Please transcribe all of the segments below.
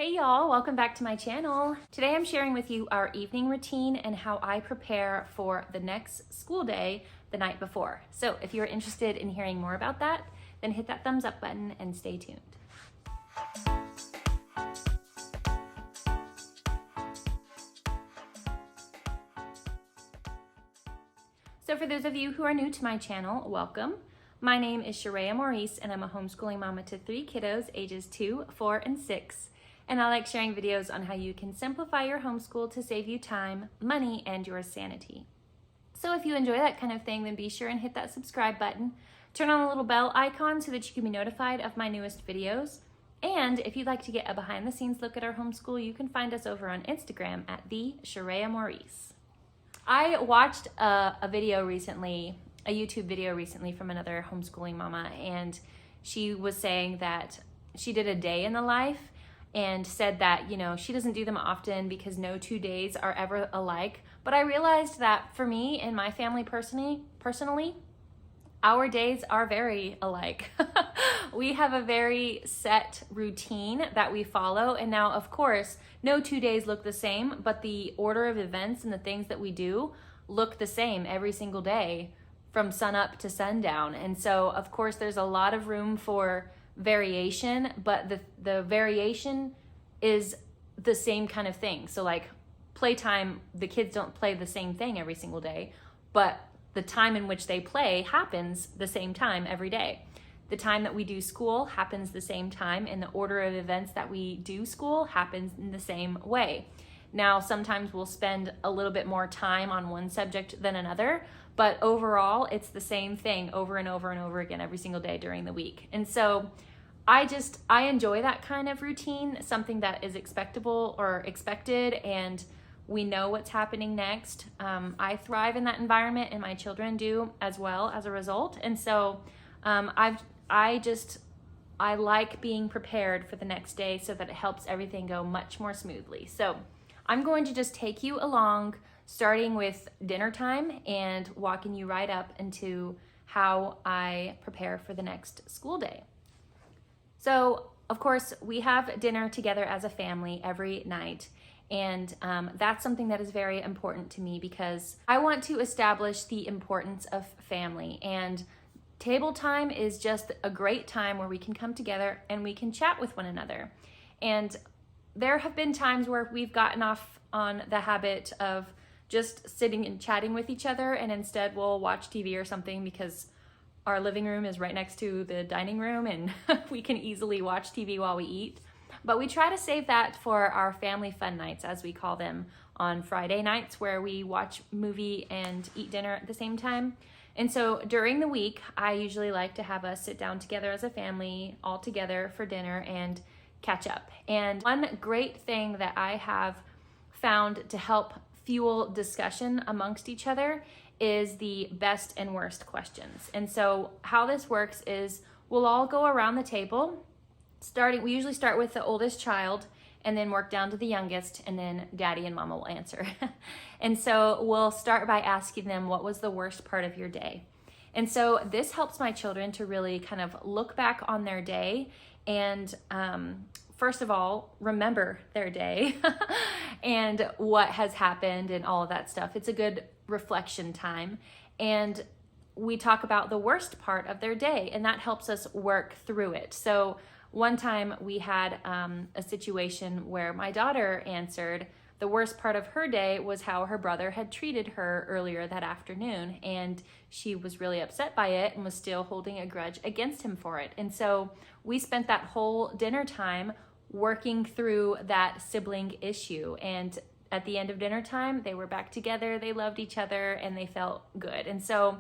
Hey y'all, welcome back to my channel. Today I'm sharing with you our evening routine and how I prepare for the next school day the night before. So if you're interested in hearing more about that, then hit that thumbs up button and stay tuned. So for those of you who are new to my channel, welcome. My name is Chore Maurice and I'm a homeschooling mama to 3 kiddos ages 2, 4, and 6. And I like sharing videos on how you can simplify your homeschool to save you time, money, and your sanity. So if you enjoy that kind of thing, then be sure and hit that subscribe button. Turn on the little bell icon so that you can be notified of my newest videos. And if you'd like to get a behind the scenes look at our homeschool, you can find us over on Instagram at @Maurice. I watched a video recently, a YouTube video recently from another homeschooling mama, and she was saying that she did a day in the life and said that, she doesn't do them often because no 2 days are ever alike. But I realized that for me and my family personally, our days are very alike. We have a very set routine that we follow. And now, of course, no 2 days look the same, but the order of events and the things that we do look the same every single day from sunup to sundown. And so, of course, there's a lot of room for variation, but the variation is the same kind of thing. So like playtime, the kids don't play the same thing every single day, but the time in which they play happens the same time every day. The time that we do school happens the same time, and the order of events that we do school happens in the same way. Now, sometimes we'll spend a little bit more time on one subject than another, but overall, it's the same thing over and over and over again every single day during the week. And so I enjoy that kind of routine, something that is expectable or expected, and we know what's happening next. I thrive in that environment, and my children do as well as a result. And so I like being prepared for the next day so that it helps everything go much more smoothly. So I'm going to just take you along, starting with dinner time and walking you right up into how I prepare for the next school day. So, of course, we have dinner together as a family every night, and that's something that is very important to me because I want to establish the importance of family, and table time is just a great time where we can come together and we can chat with one another. And there have been times where we've gotten off on the habit of just sitting and chatting with each other, and instead we'll watch TV or something because our living room is right next to the dining room and we can easily watch TV while we eat. But we try to save that for our family fun nights, as we call them, on Friday nights, where we watch movie and eat dinner at the same time. And so during the week, I usually like to have us sit down together as a family, all together for dinner and catch up. And one great thing that I have found to help fuel discussion amongst each other is the best and worst questions. And so how this works is we'll all go around the table, we usually start with the oldest child and then work down to the youngest, and then daddy and mama will answer. And so we'll start by asking them, what was the worst part of your day? And so this helps my children to really kind of look back on their day and first of all, remember their day and what has happened and all of that stuff. It's a good reflection time. And we talk about the worst part of their day, and that helps us work through it. So one time we had a situation where my daughter answered the worst part of her day was how her brother had treated her earlier that afternoon, and she was really upset by it and was still holding a grudge against him for it. And so we spent that whole dinner time working through that sibling issue, and at the end of dinner time, they were back together, they loved each other, and they felt good. And so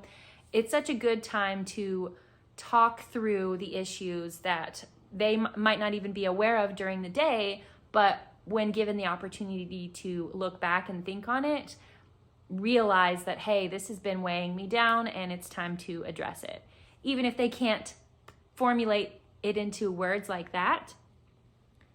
it's such a good time to talk through the issues that they might not even be aware of during the day, but when given the opportunity to look back and think on it, realize that, hey, this has been weighing me down and it's time to address it. Even if they can't formulate it into words like that,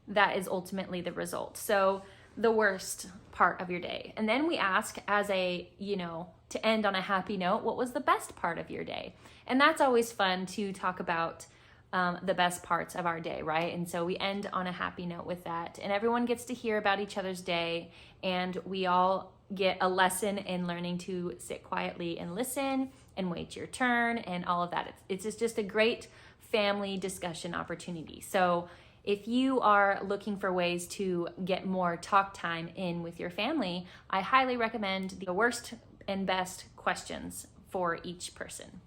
that is ultimately the result. So the worst part of your day. And then we ask as a, to end on a happy note, what was the best part of your day? And that's always fun to talk about the best parts of our day, right? And so we end on a happy note with that. And everyone gets to hear about each other's day, and we all get a lesson in learning to sit quietly and listen and wait your turn and all of that. It's just a great family discussion opportunity. So if you are looking for ways to get more talk time in with your family, I highly recommend the worst and best questions for each person.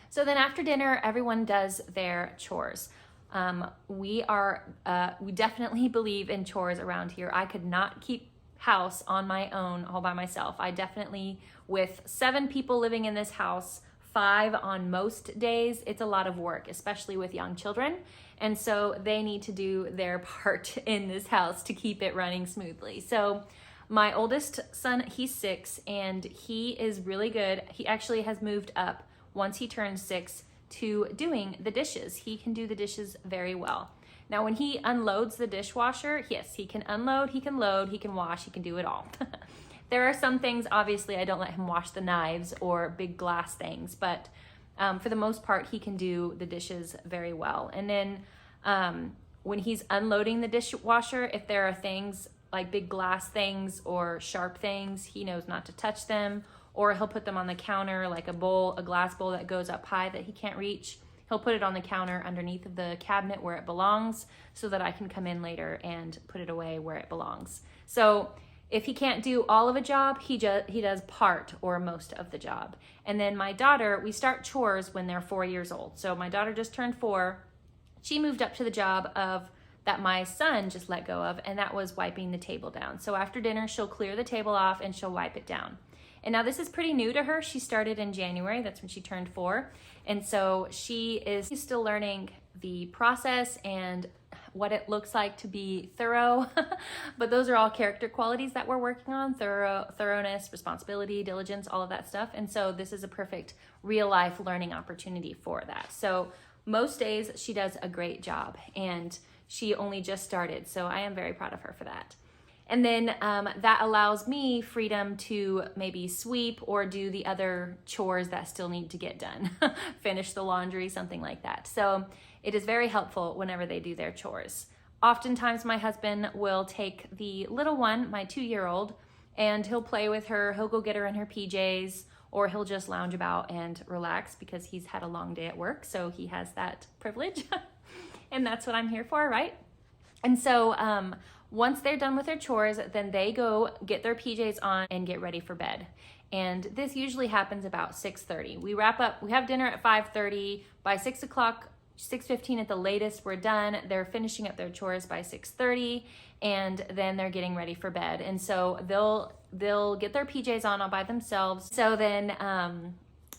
So then after dinner, everyone does their chores. We definitely believe in chores around here. I could not keep house on my own all by myself. I definitely, with 7 people living in this house, 5 on most days, it's a lot of work, especially with young children. And so they need to do their part in this house to keep it running smoothly. So my oldest son, he's 6, and he is really good. He actually has moved up once he turns 6 to doing the dishes. He can do the dishes very well. Now, when he unloads the dishwasher, yes, he can unload, he can load, he can wash, he can do it all. There are some things, obviously, I don't let him wash the knives or big glass things, but for the most part, he can do the dishes very well. And then when he's unloading the dishwasher, if there are things like big glass things or sharp things, he knows not to touch them, or he'll put them on the counter, like a glass bowl that goes up high that he can't reach. He'll put it on the counter underneath of the cabinet where it belongs so that I can come in later and put it away where it belongs. So if he can't do all of a job, he does part or most of the job. And then my daughter, we start chores when they're 4 years old. So my daughter just turned 4. She moved up to the job that my son just let go of, and that was wiping the table down. So after dinner, she'll clear the table off and she'll wipe it down. And now this is pretty new to her. She started in January. That's when she turned 4. And so she's still learning the process and what it looks like to be thorough. But those are all character qualities that we're working on: thoroughness, responsibility, diligence, all of that stuff. And so this is a perfect real life learning opportunity for that. So most days she does a great job, and she only just started. So I am very proud of her for that. And then that allows me freedom to maybe sweep or do the other chores that still need to get done. Finish the laundry, something like that. So it is very helpful whenever they do their chores. Oftentimes my husband will take the little one, my 2-year-old, and he'll play with her. He'll go get her in her PJs, or he'll just lounge about and relax because he's had a long day at work. So he has that privilege. And that's what I'm here for, right? And so once they're done with their chores, then they go get their PJs on and get ready for bed. And this usually happens about 6:30. We wrap up, we have dinner at 5:30. By 6 o'clock, 6:15 at the latest, we're done. They're finishing up their chores by 6:30, and then they're getting ready for bed. And so they'll get their PJs on all by themselves. So then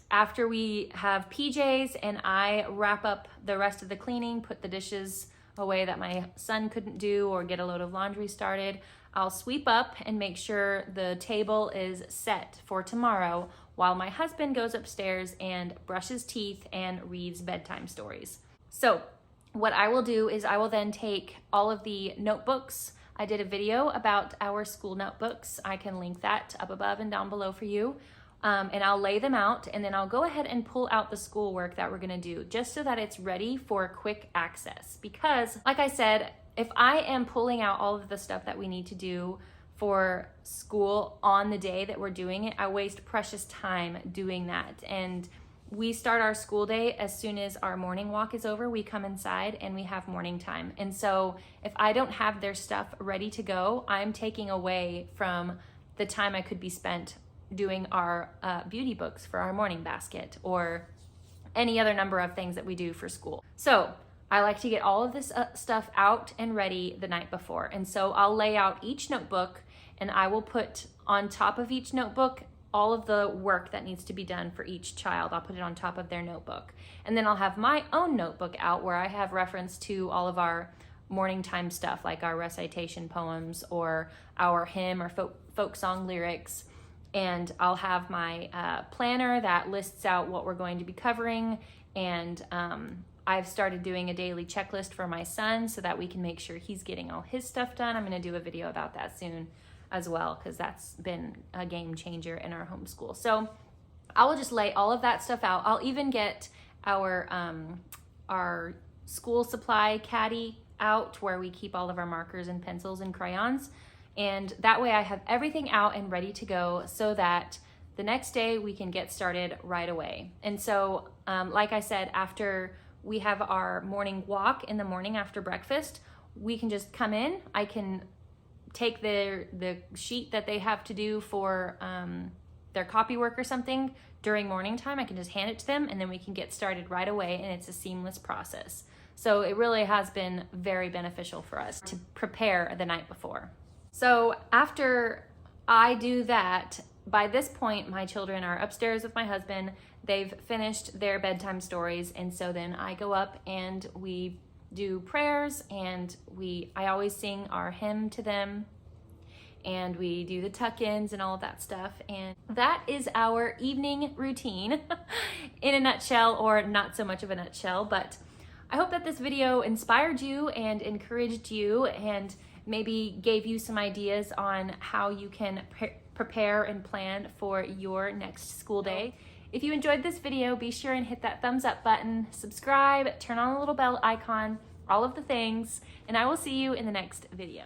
after we have PJs and I wrap up the rest of the cleaning, put the dishes away that my son couldn't do, or get a load of laundry started, I'll sweep up and make sure the table is set for tomorrow while my husband goes upstairs and brushes teeth and reads bedtime stories. So what I will do is I will then take all of the notebooks. I did a video about our school notebooks. I can link that up above and down below for you. And I'll lay them out, and then I'll go ahead and pull out the schoolwork that we're gonna do, just so that it's ready for quick access. Because like I said, if I am pulling out all of the stuff that we need to do for school on the day that we're doing it, I waste precious time doing that. And we start our school day as soon as our morning walk is over. We come inside and we have morning time. And so if I don't have their stuff ready to go, I'm taking away from the time I could be spent doing our beauty books for our morning basket, or any other number of things that we do for school. So I like to get all of this stuff out and ready the night before. And so I'll lay out each notebook, and I will put on top of each notebook all of the work that needs to be done for each child. I'll put it on top of their notebook. And then I'll have my own notebook out where I have reference to all of our morning time stuff, like our recitation poems or our hymn or folk song lyrics. And I'll have my planner that lists out what we're going to be covering. And I've started doing a daily checklist for my son so that we can make sure he's getting all his stuff done. I'm going to do a video about that soon as well, because that's been a game changer in our homeschool. So I will just lay all of that stuff out. I'll even get our our school supply caddy out where we keep all of our markers and pencils and crayons. And that way I have everything out and ready to go so that the next day we can get started right away. And so, like I said, after we have our morning walk in the morning after breakfast, we can just come in. I can take the sheet that they have to do for their copy work or something during morning time. I can just hand it to them and then we can get started right away, and it's a seamless process. So it really has been very beneficial for us to prepare the night before. So after I do that, by this point, my children are upstairs with my husband. They've finished their bedtime stories, and so then I go up and we do prayers, and I always sing our hymn to them, and we do the tuck-ins and all of that stuff. And that is our evening routine in a nutshell, or not so much of a nutshell. But I hope that this video inspired you and encouraged you and maybe gave you some ideas on how you can prepare and plan for your next school day. If you enjoyed this video, be sure and hit that thumbs up button, subscribe, turn on the little bell icon, all of the things, and I will see you in the next video.